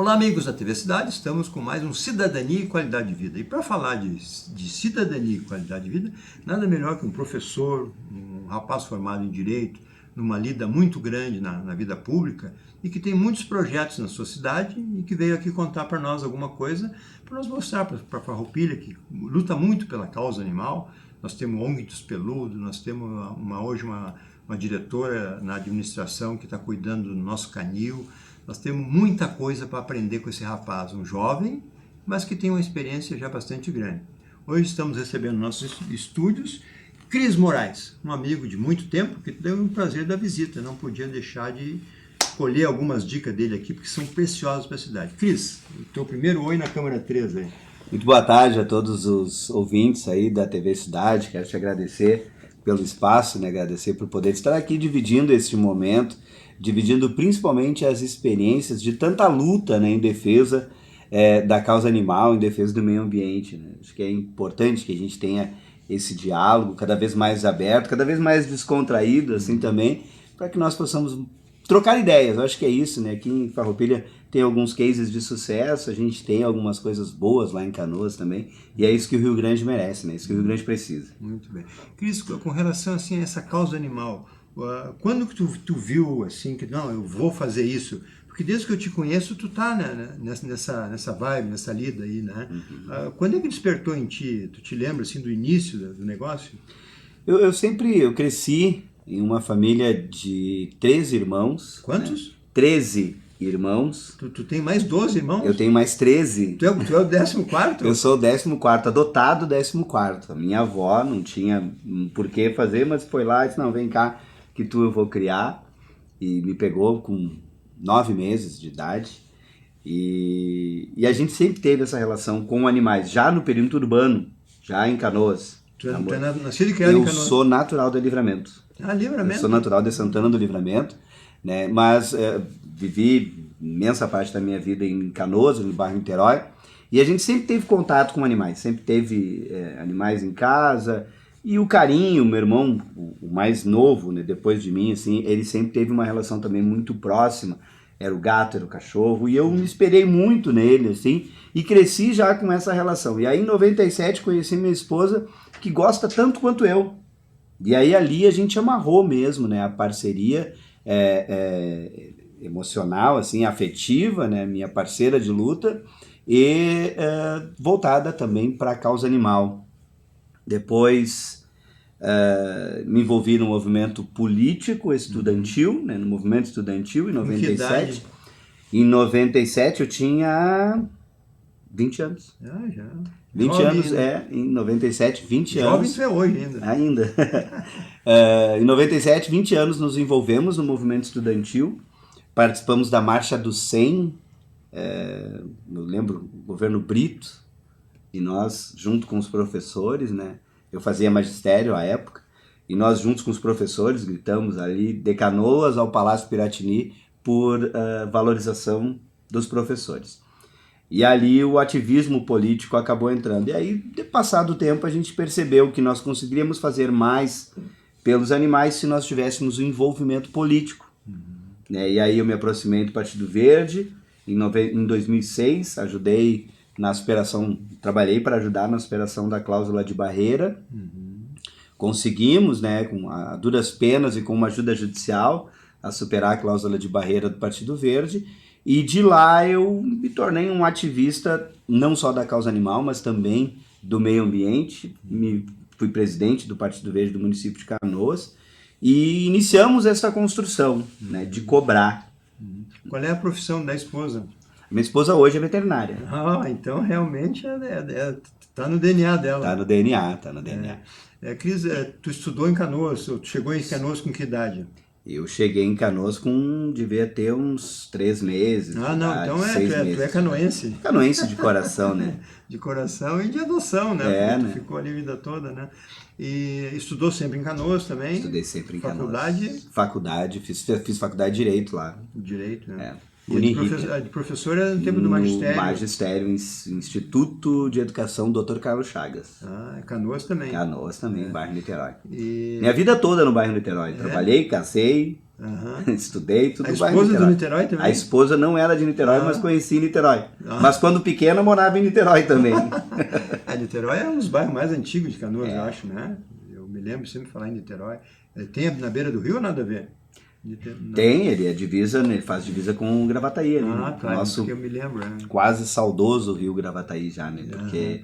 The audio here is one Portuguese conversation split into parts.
Olá, amigos da TV Cidade, estamos com mais um Cidadania e Qualidade de Vida. E para falar de cidadania e qualidade de vida, nada melhor que um professor, um rapaz formado em Direito, numa lida muito grande na vida pública e que tem muitos projetos na sua cidade e que veio aqui contar para nós alguma coisa, para nós mostrar para a Farroupilha, que luta muito pela causa animal. Nós temos ONG dos Peludos, nós temos hoje uma diretora na administração que está cuidando do nosso canil. Nós temos muita coisa para aprender com esse rapaz, um jovem, mas que tem uma experiência já bastante grande. Hoje estamos recebendo nossos estúdios Cris Moraes, um amigo de muito tempo, que deu o prazer da visita. Não podia deixar de colher algumas dicas dele aqui, porque são preciosas para a cidade. Cris, o teu primeiro oi na câmera 3 aí. Muito boa tarde a todos os ouvintes aí da TV Cidade. Quero te agradecer pelo espaço, né? Agradecer por poder estar aqui dividindo este momento, dividindo principalmente as experiências de tanta luta, né, em defesa da causa animal, em defesa do meio ambiente, né? Acho que é importante que a gente tenha esse diálogo cada vez mais aberto, cada vez mais descontraído, assim também, para que nós possamos trocar ideias. Eu acho que é isso, né? Aqui em Farroupilha tem alguns cases de sucesso, a gente tem algumas coisas boas lá em Canoas também, e é isso que o Rio Grande merece, né? Isso que o Rio Grande precisa. Muito bem. Cris, com relação assim, a essa causa animal, quando que tu viu assim que não, eu vou fazer isso? Porque desde que eu te conheço, tu tá, né, nessa vibe, nessa lida aí, né? Uhum. Quando é que despertou em ti? Tu te lembra assim do início do negócio? Eu cresci em uma família de 13 irmãos. Quantos? Né? 13 irmãos. Tu tem mais 12 irmãos? Eu tenho mais 13. Tu é o 14º? Eu sou o 14º, adotado 14º. A minha avó não tinha por que fazer, mas foi lá e disse, não, vem cá que eu vou criar. E me pegou com 9 meses de idade. E a gente sempre teve essa relação com animais, já no perímetro urbano, já em Canoas. Tu é nascido e criado em Canoas? Eu sou natural do Livramento. Ah, Livramento? Eu sou natural de Santana do Livramento, né? Mas vivi imensa parte da minha vida em Canoas, no bairro Niterói, e a gente sempre teve contato com animais, sempre teve animais em casa, e o carinho, meu irmão, o mais novo, né, depois de mim, assim, ele sempre teve uma relação também muito próxima, era o gato, era o cachorro, e eu me esperei muito nele, assim, e cresci já com essa relação. E aí em 97 conheci minha esposa, que gosta tanto quanto eu. E aí ali a gente amarrou mesmo, né, a parceria emocional, assim, afetiva, né, minha parceira de luta, e voltada também para a causa animal. Depois me envolvi no movimento político estudantil, né, no movimento estudantil em 97. Em 97 eu tinha 20 anos. Ah, já. 20 Jovem anos, ainda. em 97, 20 Jovem anos. tu é hoje ainda. Ainda. Em 97, 20 anos nos envolvemos no movimento estudantil, participamos da Marcha do 100, eu lembro, o governo Brito, e nós, junto com os professores, né, eu fazia magistério à época, e nós, juntos com os professores, gritamos ali, de Canoas ao Palácio Piratini, por valorização dos professores. E ali o ativismo político acabou entrando. E aí, passado o tempo, a gente percebeu que nós conseguiríamos fazer mais pelos animais se nós tivéssemos um envolvimento político. Né? E aí eu me aproximei do Partido Verde. Em 2006, ajudei na superação, trabalhei para ajudar na superação da cláusula de barreira. Conseguimos, né, com duras penas e com uma ajuda judicial, a superar a cláusula de barreira do Partido Verde. E de lá eu me tornei um ativista, não só da causa animal, mas também do meio ambiente. Fui presidente do Partido Verde do município de Canoas e iniciamos essa construção, né, de cobrar. Qual é a profissão da esposa? Minha esposa hoje é veterinária. Ah, então realmente tá no DNA dela. Tá no DNA, tá no DNA. Cris, tu estudou em Canoas, tu chegou em Canoas com que idade? Eu cheguei em Canoas devia ter uns 3 meses. Ah, não, idade, então 6 meses. tu é canoense. Canoense de coração, né? De coração e de adoção, né? Porque tu ficou ali a vida toda, né? E estudou sempre em Canoas também? Estudei sempre em Faculdade? Canoas. Faculdade, fiz faculdade de Direito lá. Direito, né? E a de professor era no tempo do magistério? No magistério, Instituto de Educação Dr. Carlos Chagas. Canoas também. Canoas também, bairro Niterói. Minha vida toda no bairro Niterói. Trabalhei, casei, estudei, tudo no bairro Niterói. A esposa do Niterói também? A esposa não era de Niterói, mas conheci Niterói. Mas quando pequena, morava em Niterói também. Niterói é um dos bairros mais antigos de Canoas, eu acho, né? Eu me lembro sempre de falar em Niterói. Tem na beira do rio ou nada a ver? Tem, ele faz divisa com o Gravataí ali. Claro, nosso porque eu me lembro. quase saudoso rio Gravataí já, né? Porque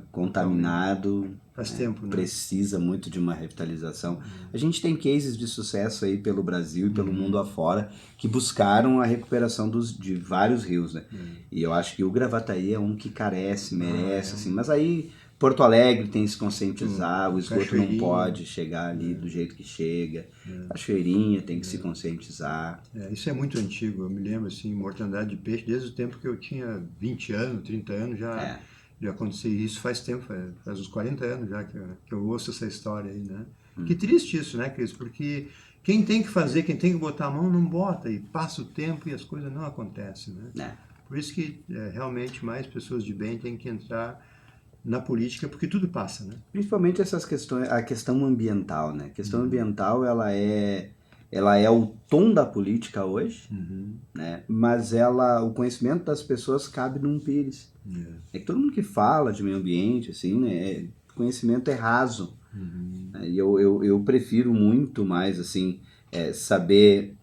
contaminado, faz tempo, né? Precisa muito de uma revitalização. A gente tem cases de sucesso aí pelo Brasil e pelo mundo afora que buscaram a recuperação de vários rios, né? E eu acho que o Gravataí é um que carece, merece, assim, mas aí Porto Alegre tem que se conscientizar, o esgoto não pode chegar ali do jeito que chega. Cachoeirinha tem que se conscientizar. Isso é muito antigo, eu me lembro, assim, mortandade de peixe, desde o tempo que eu tinha 20 anos, 30 anos, já aconteceu isso faz tempo, faz uns 40 anos já que eu ouço essa história aí, né? Que triste isso, né, Cris? Porque quem tem que fazer, quem tem que botar a mão, não bota, e passa o tempo e as coisas não acontecem, né? Por isso que realmente mais pessoas de bem têm que entrar na política, porque tudo passa, né? Principalmente essas questões, a questão ambiental, né? A questão ambiental, ela é o tom da política hoje, né? Mas o conhecimento das pessoas cabe num pires. É que todo mundo que fala de meio ambiente, assim, né? O conhecimento é raso. E eu prefiro muito mais, assim, saber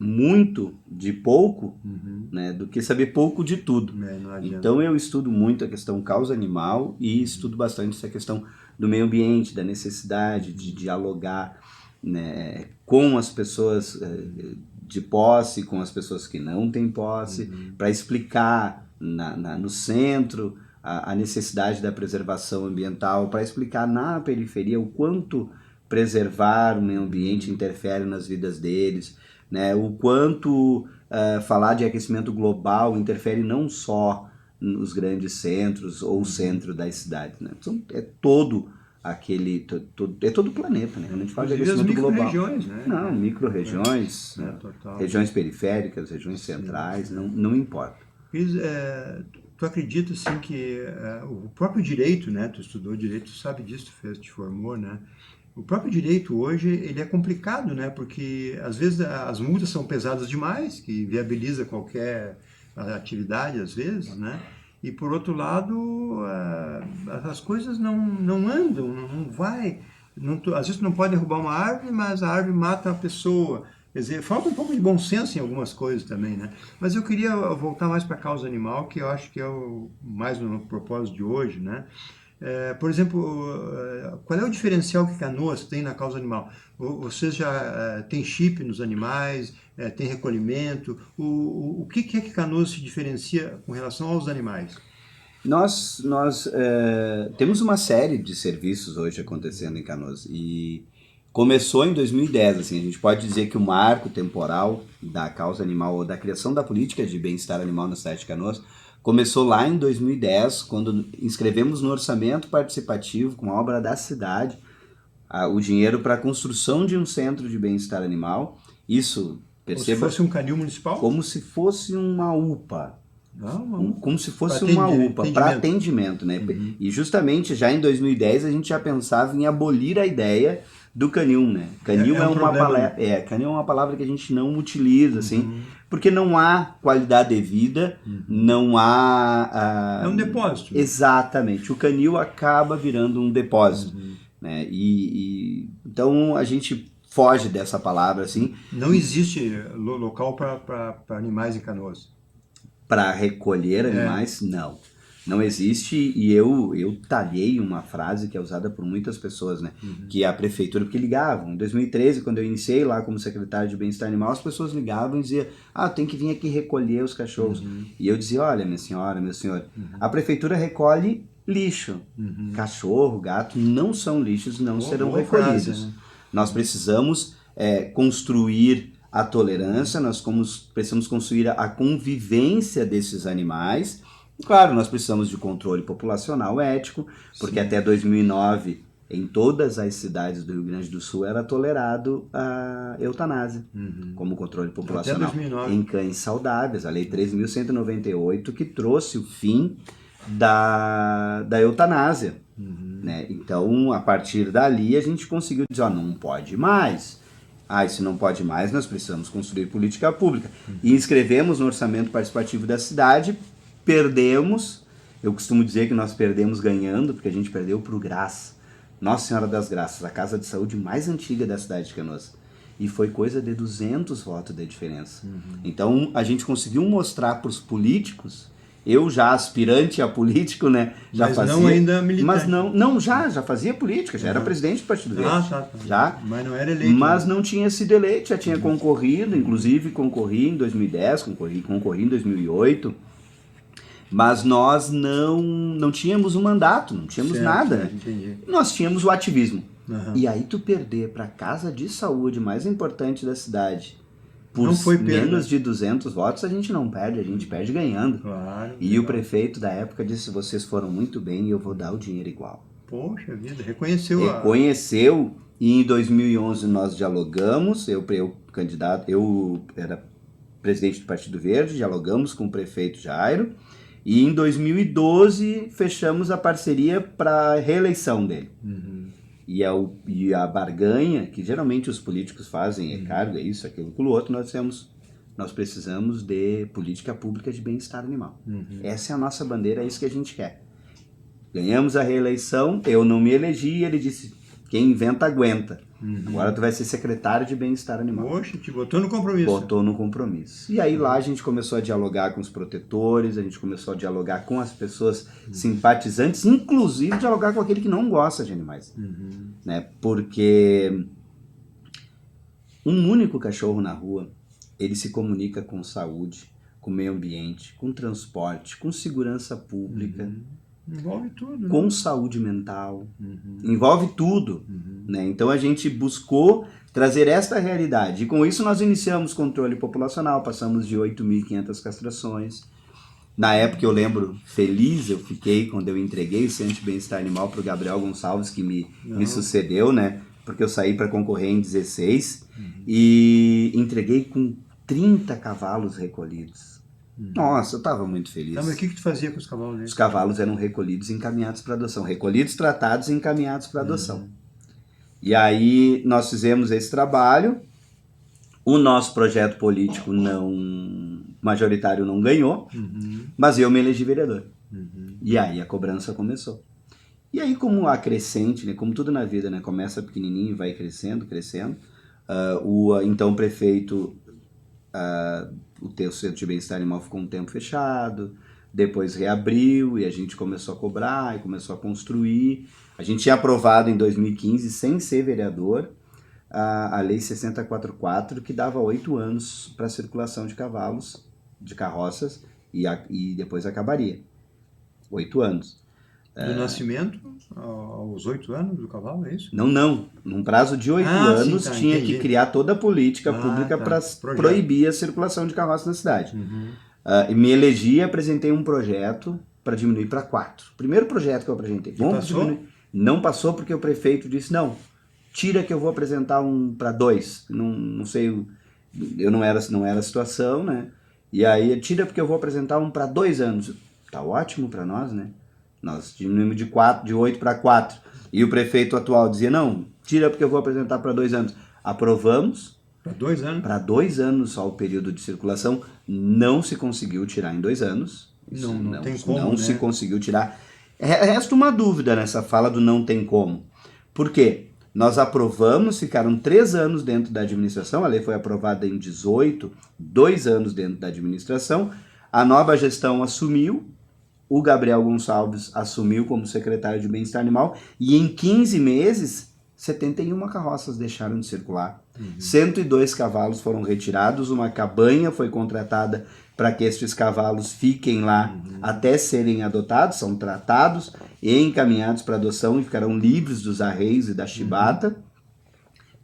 muito de pouco, né, do que saber pouco de tudo. Então eu estudo muito a questão causa animal e estudo bastante essa questão do meio ambiente, da necessidade de dialogar, né, com as pessoas de posse, com as pessoas que não têm posse, para explicar no centro a necessidade da preservação ambiental, para explicar na periferia o quanto preservar o meio ambiente interfere nas vidas deles, né, o quanto falar de aquecimento global interfere não só nos grandes centros ou o centro das cidades, né? É todo o planeta, né? Quando a gente fala de aquecimento global, né? Não, micro-regiões, regiões periféricas, regiões centrais, não importa. Cris, tu acredita assim que o próprio direito, né? Tu estudou direito, tu sabe disso, tu te formou, né? O próprio direito hoje, ele é complicado, né? Porque às vezes as multas são pesadas demais, que viabiliza qualquer atividade às vezes, né? E por outro lado, as coisas não andam, não vai. Às vezes tu não pode derrubar uma árvore, mas a árvore mata a pessoa. Quer dizer, falta um pouco de bom senso em algumas coisas também, né? Mas eu queria voltar mais para a causa animal, que eu acho que é mais no propósito de hoje, né? Por exemplo, qual é o diferencial que Canoas tem na causa animal? Vocês já têm chip nos animais, tem recolhimento? O que é que Canoas se diferencia com relação aos animais? Nós temos uma série de serviços hoje acontecendo em Canoas e começou em 2010, assim, a gente pode dizer que o marco temporal da causa animal ou da criação da política de bem-estar animal na cidade de Canoas começou lá em 2010, quando inscrevemos no orçamento participativo, com a obra da cidade, o dinheiro para a construção de um centro de bem-estar animal. Isso, perceba... Como se fosse um canil municipal? Como se fosse uma UPA. Como se fosse uma UPA para atendimento, né? E justamente já em 2010 a gente já pensava em abolir a ideia do canil, né? Canil canil é uma palavra que a gente não utiliza, assim, porque não há qualidade de vida, não há... É um depósito. Exatamente. O canil acaba virando um depósito, né? Então a gente foge dessa palavra, assim. Não existe local para animais em Canoas? Para recolher animais, não existe, e eu talhei uma frase que é usada por muitas pessoas, né? Que a prefeitura, porque ligavam, em 2013, quando eu iniciei lá como secretário de bem-estar animal, as pessoas ligavam e diziam, tem que vir aqui recolher os cachorros. E eu dizia, olha, minha senhora, meu senhor, a prefeitura recolhe lixo, cachorro, gato, não são lixos, não serão recolhidos. Frase, né? Nós precisamos construir a tolerância, nós precisamos construir a convivência desses animais. Claro, nós precisamos de controle populacional ético, porque até 2009 em todas as cidades do Rio Grande do Sul era tolerado a eutanásia como controle populacional. Até 2009. Em cães saudáveis, a Lei 3.198, que trouxe o fim da eutanásia. Né? Então, a partir dali, a gente conseguiu dizer, ó, não pode mais. E se não pode mais, nós precisamos construir política pública. E inscrevemos no orçamento participativo da cidade, perdemos. Eu costumo dizer que nós perdemos ganhando, porque a gente perdeu para o GRAS. Nossa Senhora das Graças, a casa de saúde mais antiga da cidade de Canoas. E foi coisa de 200 votos de diferença. Então, a gente conseguiu mostrar para os políticos, eu já aspirante a político, né? Já mas fazia, não ainda militante. Mas não, já fazia política, já era presidente do Partido Verde. Tá. Já. Mas não era eleito. Mas não tinha sido eleito, já tinha concorrido, inclusive concorri em 2010, concorri em 2008. Mas nós não tínhamos um mandato, não tínhamos nada. Né? Entendi. Nós tínhamos o ativismo. E aí tu perder para a casa de saúde mais importante da cidade por menos de 200 votos, a gente não perde, a gente perde ganhando. Claro. E o prefeito da época disse, vocês foram muito bem e eu vou dar o dinheiro igual. Poxa vida, reconheceu. Reconheceu e em 2011 nós dialogamos, eu era presidente do Partido Verde, dialogamos com o prefeito Jairo, e em 2012 fechamos a parceria para a reeleição dele. E a barganha, que geralmente os políticos fazem, é cargo, é isso, aquilo, aquilo outro, nós precisamos de política pública de bem-estar animal. Essa é a nossa bandeira, é isso que a gente quer. Ganhamos a reeleição, eu não me elegi, ele disse, quem inventa aguenta. Agora tu vai ser secretário de bem-estar animal. Poxa, te botou no compromisso. Botou no compromisso. E aí lá a gente começou a dialogar com os protetores, a gente começou a dialogar com as pessoas simpatizantes, inclusive dialogar com aquele que não gosta de animais. Né? Porque um único cachorro na rua, ele se comunica com saúde, com meio ambiente, com transporte, com segurança pública. Envolve tudo. Com saúde mental, envolve tudo. Né? Então a gente buscou trazer esta realidade. E com isso nós iniciamos controle populacional, passamos de 8.500 castrações. Na época eu lembro, feliz eu fiquei quando eu entreguei o Centro de Bem-Estar Animal para o Gabriel Gonçalves, que me sucedeu, né? Porque eu saí para concorrer em 16 e entreguei com 30 cavalos recolhidos. Nossa, eu estava muito feliz. Mas o que tu fazia com os cavalos dele? Os cavalos eram recolhidos e encaminhados para adoção. Recolhidos, tratados e encaminhados para adoção. E aí nós fizemos esse trabalho. O nosso projeto político majoritário não ganhou, mas eu me elegi vereador. E aí a cobrança começou. E aí como a crescente, né, como tudo na vida, né, começa pequenininho e vai crescendo. Então o prefeito... o teu Centro de Bem-Estar Animal ficou um tempo fechado, depois reabriu e a gente começou a cobrar e começou a construir. A gente tinha aprovado em 2015, sem ser vereador, a Lei 6044, que dava 8 anos para circulação de cavalos, de carroças, e depois acabaria. 8 anos. Do nascimento aos 8 anos do cavalo, é isso? Não. Num prazo de 8 anos tinha entendi. que criar toda a política pública para proibir a circulação de carroças na cidade. E me elegi e apresentei um projeto para diminuir para 4. Primeiro projeto que eu apresentei. Não passou porque o prefeito disse, não, tira que eu vou apresentar um para 2. Não sei, eu não era a situação, né? E aí, tira porque eu vou apresentar um para 2 anos. Tá ótimo para nós, né? Nós diminuímos de 8 para 4. E o prefeito atual dizia, não, tira porque eu vou apresentar para 2 anos. Aprovamos. Para 2 anos? Para 2 anos só o período de circulação. Não se conseguiu tirar em 2 anos. Não tem como, Não né? se conseguiu tirar. Resta uma dúvida nessa fala do não tem como. Por quê? Nós aprovamos, ficaram 3 anos dentro da administração. A lei foi aprovada em 18, 2 anos dentro da administração. A nova gestão assumiu. O Gabriel Gonçalves assumiu como secretário de Bem-Estar Animal e em 15 meses, 71 carroças deixaram de circular. 102 cavalos foram retirados, uma cabanha foi contratada para que estes cavalos fiquem lá até serem adotados, são tratados e encaminhados para adoção e ficarão livres dos arreios e da chibata.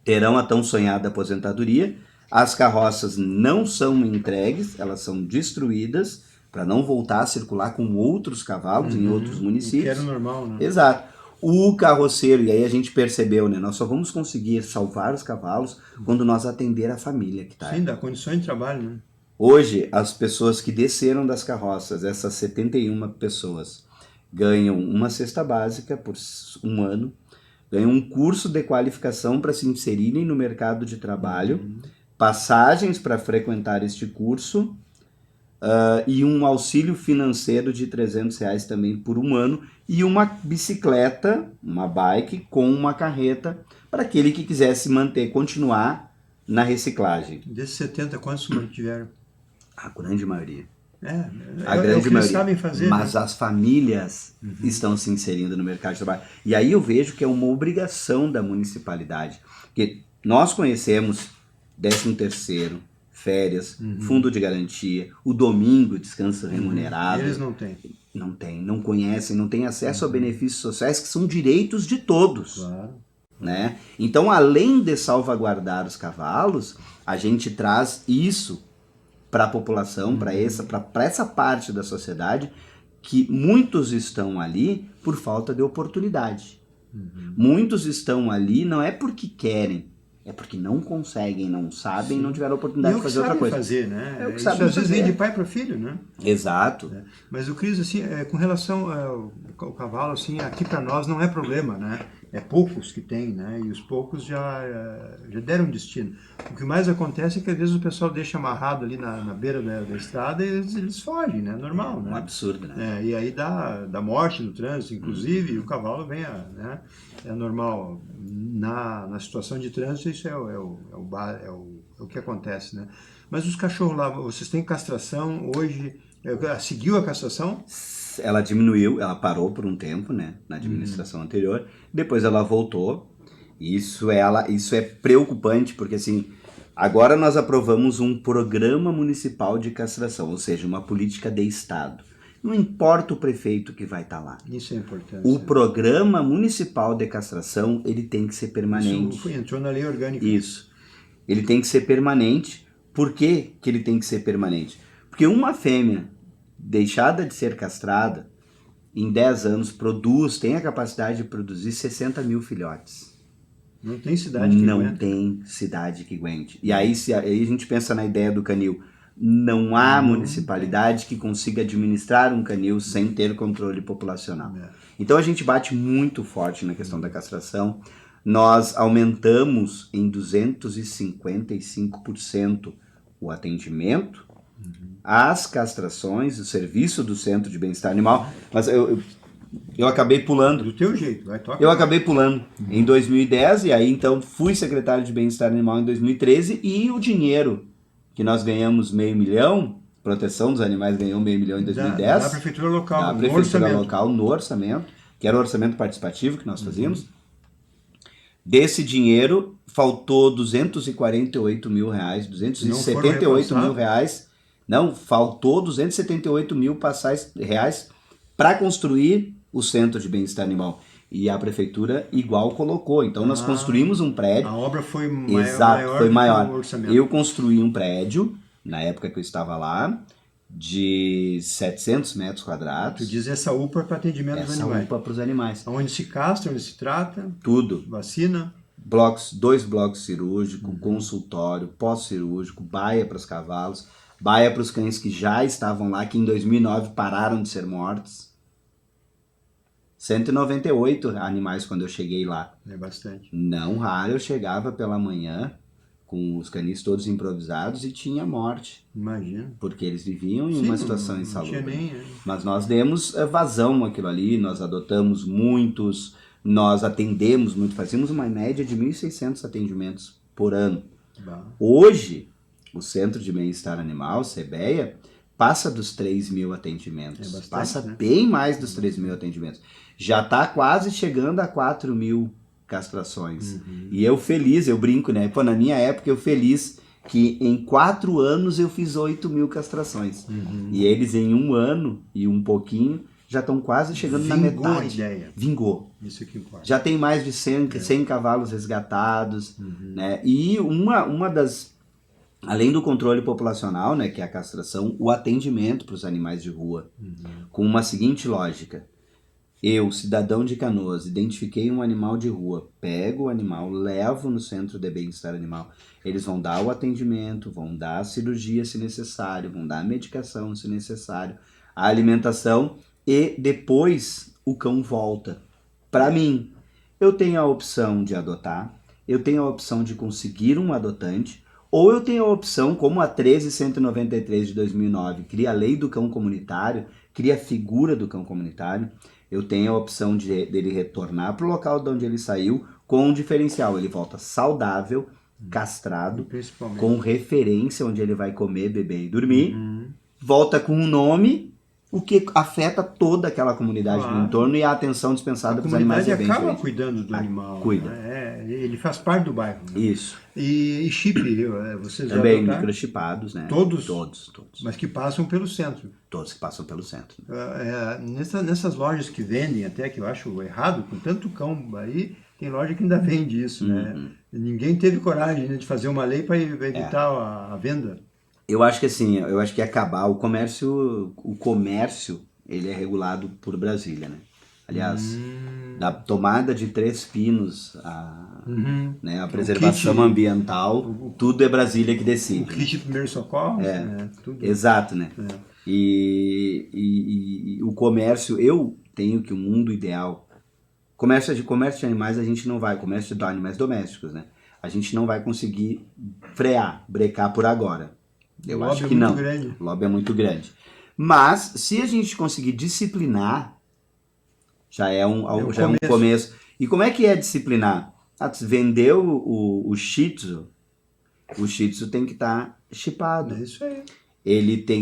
Terão a tão sonhada aposentadoria. As carroças não são entregues, elas são destruídas, para não voltar a circular com outros cavalos em outros municípios. Que era normal, né? Exato. O carroceiro, e aí a gente percebeu, né? Nós só vamos conseguir salvar os cavalos quando nós atender a família que está. Sim, dá condições de trabalho, né? Hoje, as pessoas que desceram das carroças, essas 71 pessoas, ganham uma cesta básica por um ano, ganham um curso de qualificação para se inserirem no mercado de trabalho, passagens para frequentar este curso, e um auxílio financeiro de R$300 também por um ano, e uma bicicleta, uma bike com uma carreta para aquele que quisesse manter, continuar na reciclagem. Desses 70, quantos se mantiveram? A grande maioria. A grande o que maioria. Eles sabem fazer. Mas né? as famílias estão se inserindo no mercado de trabalho. E aí eu vejo que é uma obrigação da municipalidade. Porque nós conhecemos 13º, férias, fundo de garantia, o domingo, descanso remunerado. Eles não têm. Não conhecem, não têm acesso a benefícios sociais que são direitos de todos. Claro. Né? Então, além de salvaguardar os cavalos, a gente traz isso para a população, para essa parte da sociedade, que muitos estão ali por falta de oportunidade. Muitos estão ali não é porque querem, é porque não conseguem, não sabem, não tiveram oportunidade de fazer outra coisa. Fazer, né? É o que Isso sabem às vezes fazer. vem de pai para filho, né? Exato. Mas o Cris, assim, com relação ao cavalo, assim, aqui para nós não é problema, né? É poucos que tem, né? E os poucos já deram destino. O que mais acontece é que às vezes o pessoal deixa amarrado ali na beira da estrada e eles fogem, né? Normal, né? Um absurdo, né? E aí dá morte no trânsito, inclusive, e o cavalo vem né? É normal. Na situação de trânsito, isso é o que acontece, né? Mas os cachorros lá, vocês têm castração hoje? Seguiu a castração? Ela diminuiu, ela parou por um tempo, né, na administração anterior, depois ela voltou. Isso é preocupante, porque assim, agora nós aprovamos um programa municipal de castração, ou seja, uma política de Estado. Não importa o prefeito que vai estar lá. Isso é importante. O programa municipal de castração, ele tem que ser permanente. Isso entrou na lei orgânica. Isso. Ele tem que ser permanente. Por que ele tem que ser permanente? Porque uma fêmea deixada de ser castrada, em 10 anos, tem a capacidade de produzir 60 mil filhotes. Não tem cidade que aguente. Não tem cidade que aguente. E aí a gente pensa na ideia do canil. Não há municipalidade que consiga administrar um canil sem ter controle populacional. Então a gente bate muito forte na questão da castração. Nós aumentamos em 255% o atendimento, as castrações, o serviço do Centro de Bem-Estar Animal, mas eu acabei pulando. Do teu jeito, vai, toca. Eu acabei pulando em 2010, e aí então fui secretário de Bem-Estar Animal em 2013, e o dinheiro que nós ganhamos R$500 mil, proteção dos animais ganhou R$500 mil em 2010. Da prefeitura local, da prefeitura local, no orçamento, que era o orçamento participativo que nós fazíamos. Desse dinheiro, faltou R$248 mil, R$278 mil. Não, faltou R$278 mil reais para construir o Centro de Bem-Estar Animal. E a prefeitura igual colocou. Então nós construímos um prédio. A obra foi maior. Que o orçamento. Eu construí um prédio, na época que eu estava lá, de 700 metros quadrados. Tu diz essa UPA para atendimento dos animais. Essa UPA para os animais. Onde se castra, onde se trata. Tudo. Vacina. 2 blocos cirúrgicos, consultório, pós-cirúrgico, baia para os cavalos, baia para os cães que já estavam lá, que em 2009 pararam de ser mortos. 198 animais quando eu cheguei lá. É bastante. Não raro, eu chegava pela manhã com os canis todos improvisados e tinha morte. Imagina. Porque eles viviam em uma situação insalubre. Nem. Mas nós demos vazão àquilo ali, nós adotamos muitos, nós atendemos muito, fazíamos uma média de 1.600 atendimentos por ano. Hoje, o Centro de Bem-Estar Animal, CBEA, passa dos 3.000 atendimentos. Bastante, passa né? bem mais dos 3.000 atendimentos. Já está quase chegando a 4.000 castrações. E eu feliz, eu brinco, né? Pô, na minha época eu feliz que em 4 anos eu fiz 8.000 castrações. E eles em 1 ano e um pouquinho já estão quase chegando na metade. Vingou a ideia. Vingou. Isso que importa. Já tem mais de 100 cavalos resgatados, né? E uma das... Além do controle populacional, né, que é a castração, o atendimento para os animais de rua, com uma seguinte lógica. eu, cidadão de Canoas, identifiquei um animal de rua, pego o animal, levo no centro de bem-estar animal, eles vão dar o atendimento, vão dar a cirurgia se necessário, vão dar a medicação se necessário, a alimentação e depois o cão volta. Para mim, eu tenho a opção de adotar, eu tenho a opção de conseguir um adotante, ou eu tenho a opção, como a 13.193 de 2009 cria a lei do cão comunitário, cria a figura do cão comunitário, eu tenho a opção dele retornar para o local de onde ele saiu com um diferencial. Ele volta saudável, castrado, com referência onde ele vai comer, beber e dormir, volta com um nome, o que afeta toda aquela comunidade do entorno e a atenção dispensada para os animais. A comunidade acaba cuidando do animal. Cuida. Né? Ele faz parte do bairro. Né? Isso. E chip, vocês também microchipados, né? Todos? Todos. Mas que passam pelo centro. Todos que passam pelo centro. Nessas lojas que vendem, até que eu acho errado, com tanto cão aí, tem loja que ainda vende isso, né? Ninguém teve coragem, né, de fazer uma lei para evitar a venda. Eu acho que assim, acabar o comércio, ele é regulado por Brasília, né? Aliás, da tomada de 3 pinos, né, a preservação ambiental, tudo é Brasília que decide. O kit de primeiros socorros, né? Tudo. Exato, né? E o comércio, eu tenho que o mundo ideal, comércio de animais a gente não vai, comércio de animais domésticos, né? A gente não vai conseguir brecar por agora. Eu acho que não. O lobby é muito grande. Mas, se a gente conseguir disciplinar, já é um começo. E como é que é disciplinar? Vendeu o Shih Tzu, o Shih Tzu tem que estar chipado. É isso aí.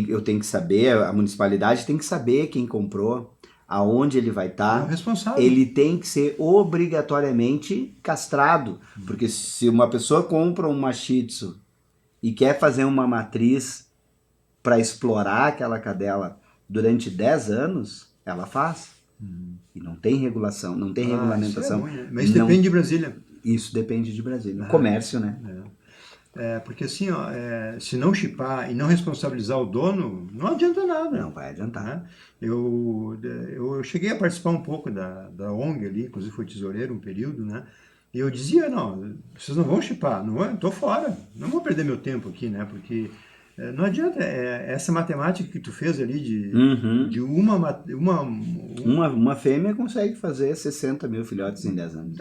Eu tenho que saber, a municipalidade tem que saber quem comprou, aonde ele vai estar. É o responsável. Ele tem que ser obrigatoriamente castrado. Porque se uma pessoa compra uma Shih Tzu e quer fazer uma matriz para explorar aquela cadela durante 10 anos, ela faz. E não tem regulação, não tem regulamentação. Isso é ruim, né? Mas depende de Brasília. Isso depende de Brasília. Comércio, né? Porque assim, se não chipar e não responsabilizar o dono, não adianta nada. Não vai adiantar. Né? Eu cheguei a participar um pouco da ONG ali, inclusive fui tesoureiro um período, né? E eu dizia, não, vocês não vão chipar, não, tô fora, não vou perder meu tempo aqui, né? Porque não adianta, essa matemática que tu fez ali de uma fêmea consegue fazer 60 mil filhotes em 10 anos.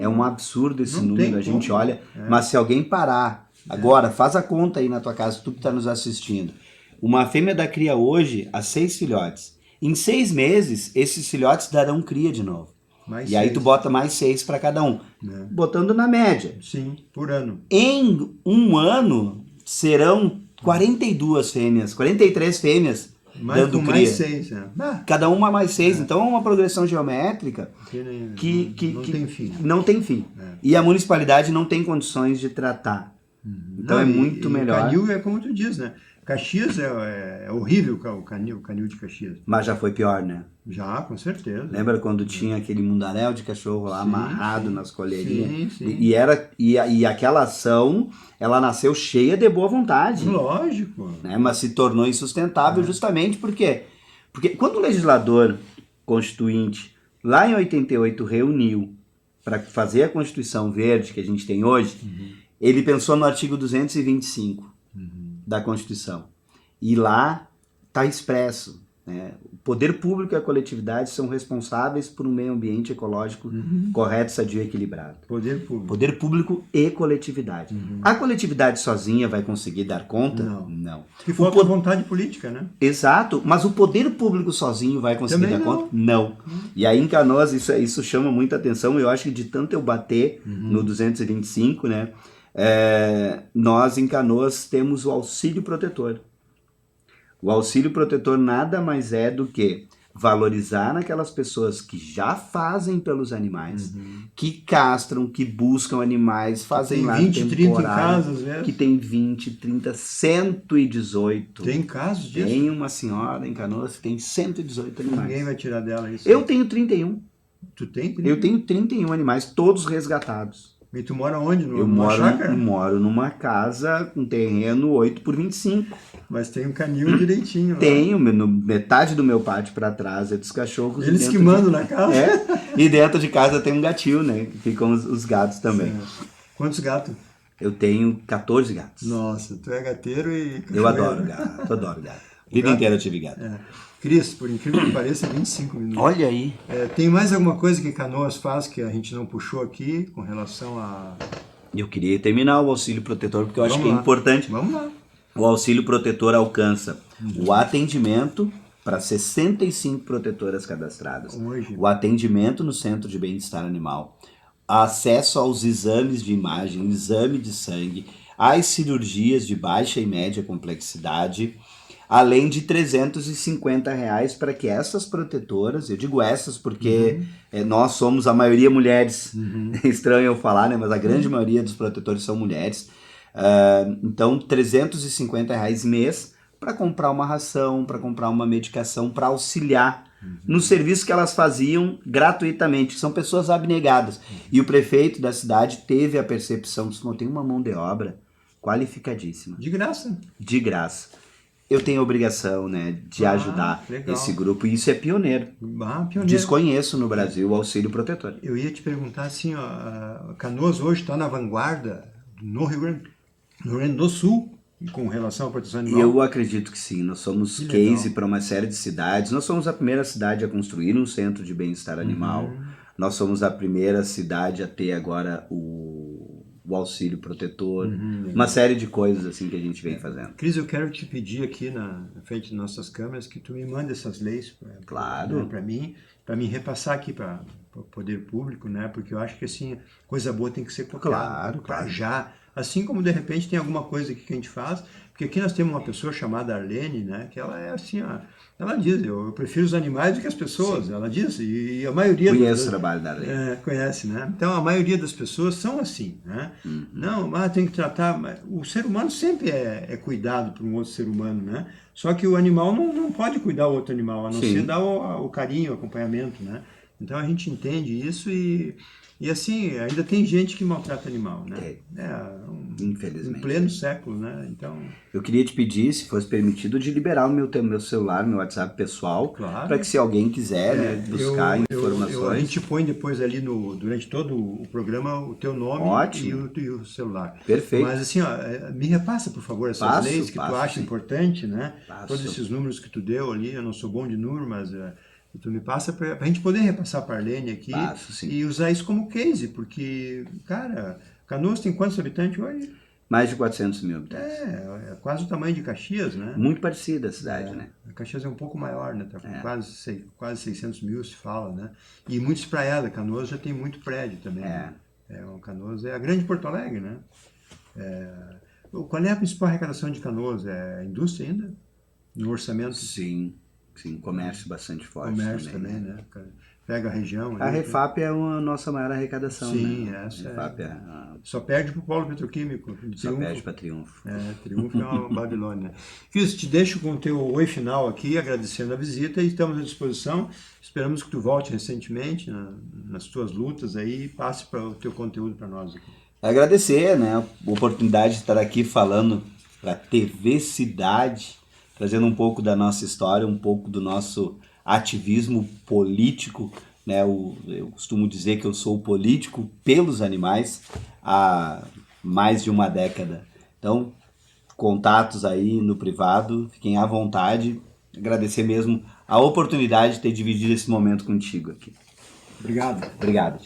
É um absurdo esse número, a gente olha, mas se alguém parar, agora faz a conta aí na tua casa, tu que está nos assistindo, uma fêmea dá cria hoje a 6 filhotes, em 6 meses esses filhotes darão cria de novo. Aí tu bota mais 6 para cada um, botando na média. Sim, por ano. Em um ano serão 42 fêmeas, 43 fêmeas dando cria. Mais 6, Cada uma mais 6, então é uma progressão geométrica que não tem fim. E a municipalidade não tem condições de tratar. Então é muito melhor. O canil é como tu diz, né? Caxias é horrível o canil de Caxias. Mas já foi pior, né? Já, com certeza. Lembra quando tinha aquele mundaréu de cachorro lá amarrado nas colherinhas? Sim. E aquela ação, ela nasceu cheia de boa vontade. Lógico. Né? Mas se tornou insustentável justamente porque quando o legislador constituinte, lá em 88, reuniu para fazer a Constituição Verde que a gente tem hoje, ele pensou no artigo 225 da Constituição. E lá está expresso, né? O poder público e a coletividade são responsáveis por um meio ambiente ecológico correto, sadio e equilibrado. Poder público e coletividade. A coletividade sozinha vai conseguir dar conta? Não. Que falta vontade política, né? Exato, mas o poder público sozinho vai conseguir dar conta? Não. E aí em Canoas isso chama muita atenção, eu acho que de tanto eu bater no 225, né? Nós em Canoas temos o auxílio protetor. O auxílio protetor nada mais é do que valorizar aquelas pessoas que já fazem pelos animais, que castram, que buscam animais, fazem lá 20, 30 em casa, às vezes. Que tem 20, 30, 118. Tem casos disso? Tem uma senhora em Canoas que tem 118 animais. Ninguém vai tirar dela isso. Eu tenho 31. Tu tem 31? Eu tenho 31 animais, todos resgatados. E tu mora onde? Eu Numa chácara? moro numa casa com terreno 8x25. Mas tem um canil direitinho lá. Tenho, metade do meu pátio para trás é dos cachorros. Eles que mandam na casa? E dentro de casa tem um gatinho, né? Que ficam os gatos também. Quantos gatos? Eu tenho 14 gatos. Nossa, tu é gateiro e cachoeiro. Eu adoro gato, adoro gato. Vida inteira eu tive gato. Cris, por incrível que pareça, 25 minutos. Olha aí. Tem mais alguma coisa que Canoas faz que a gente não puxou aqui com relação a... Eu queria terminar o auxílio protetor porque eu acho que é lá. importante. Vamos lá. O auxílio protetor alcança o atendimento para 65 protetoras cadastradas. Hoje. O atendimento no Centro de Bem-Estar Animal. Acesso aos exames de imagem, exame de sangue, às cirurgias de baixa e média complexidade, além de R$350 para que essas protetoras, eu digo essas porque nós somos a maioria mulheres, é estranho eu falar, né? Mas a grande maioria dos protetores são mulheres. Então, R$350 mês para comprar uma ração, para comprar uma medicação, para auxiliar no serviço que elas faziam gratuitamente, que são pessoas abnegadas. E o prefeito da cidade teve a percepção de que tem uma mão de obra qualificadíssima. De graça. De graça. Eu tenho a obrigação, né, de ajudar esse grupo, e isso é pioneiro. Pioneiro. Desconheço no Brasil o auxílio protetor. Eu ia te perguntar assim, ó, Canoas hoje está na vanguarda no Rio Grande do Sul com relação à proteção animal? Eu acredito que sim. Nós somos case para uma série de cidades. Nós somos a primeira cidade a construir um centro de bem-estar animal. Nós somos a primeira cidade a ter agora o auxílio protetor. Uma série de coisas assim que a gente vem fazendo. Cris, eu quero te pedir aqui na frente de nossas câmeras que tu me mande essas leis para mim repassar aqui para o poder público, né? Porque eu acho que assim, coisa boa tem que ser colocada para já. Assim como de repente tem alguma coisa aqui que a gente faz, porque aqui nós temos uma pessoa chamada Arlene, né? Que ela é assim, ó, ela diz, eu prefiro os animais do que as pessoas, ela diz, e a maioria... Conhece o trabalho da Arlene. Conhece, né? Então a maioria das pessoas são assim, né? Não, mas tem que tratar... O ser humano sempre é cuidado por um outro ser humano, né? Só que o animal não pode cuidar do outro animal, a não ser dar o carinho, o acompanhamento, né? Então a gente entende isso e assim, ainda tem gente que maltrata animal, né? Infelizmente. Em pleno século, né? Então... Eu queria te pedir, se fosse permitido, de liberar o meu celular, meu WhatsApp pessoal, para que se alguém quiser buscar informações... A gente põe depois ali, durante todo o programa, o teu nome e o celular. Perfeito. Mas assim, ó, me repassa, por favor, essas leis que tu acha importante, né? Todos esses números que tu deu ali, eu não sou bom de número, mas... tu me passa para a gente poder repassar para a Arlene aqui e usar isso como case, porque, cara, Canoas tem quantos habitantes hoje? Mais de 400 mil habitantes. É quase o tamanho de Caxias, né? Muito parecida a cidade, né? Caxias é um pouco maior, né? Tá com quase 600 mil se fala, né? E muito espraiada. Canoas já tem muito prédio também. Né? Canoas é a grande Porto Alegre, né? Qual é a principal arrecadação de Canoas? É a indústria ainda? No orçamento? Sim, comércio bastante forte. Comércio também, né? Pega a região. A Refap é a nossa maior arrecadação. Sim, né? essa Refap só perde para o polo petroquímico. Só perde para Triunfo. Triunfo é uma Babilônia. Cris, te deixo com o teu oi final aqui, agradecendo a visita e estamos à disposição. Esperamos que tu volte recentemente nas tuas lutas aí e passe para o teu conteúdo para nós aqui. Agradecer, né, a oportunidade de estar aqui falando para a TV Cidade, trazendo um pouco da nossa história, um pouco do nosso ativismo político, né? Eu costumo dizer que eu sou político pelos animais há mais de uma década. Então, contatos aí no privado, fiquem à vontade. Agradecer mesmo a oportunidade de ter dividido esse momento contigo aqui. Obrigado. Obrigado.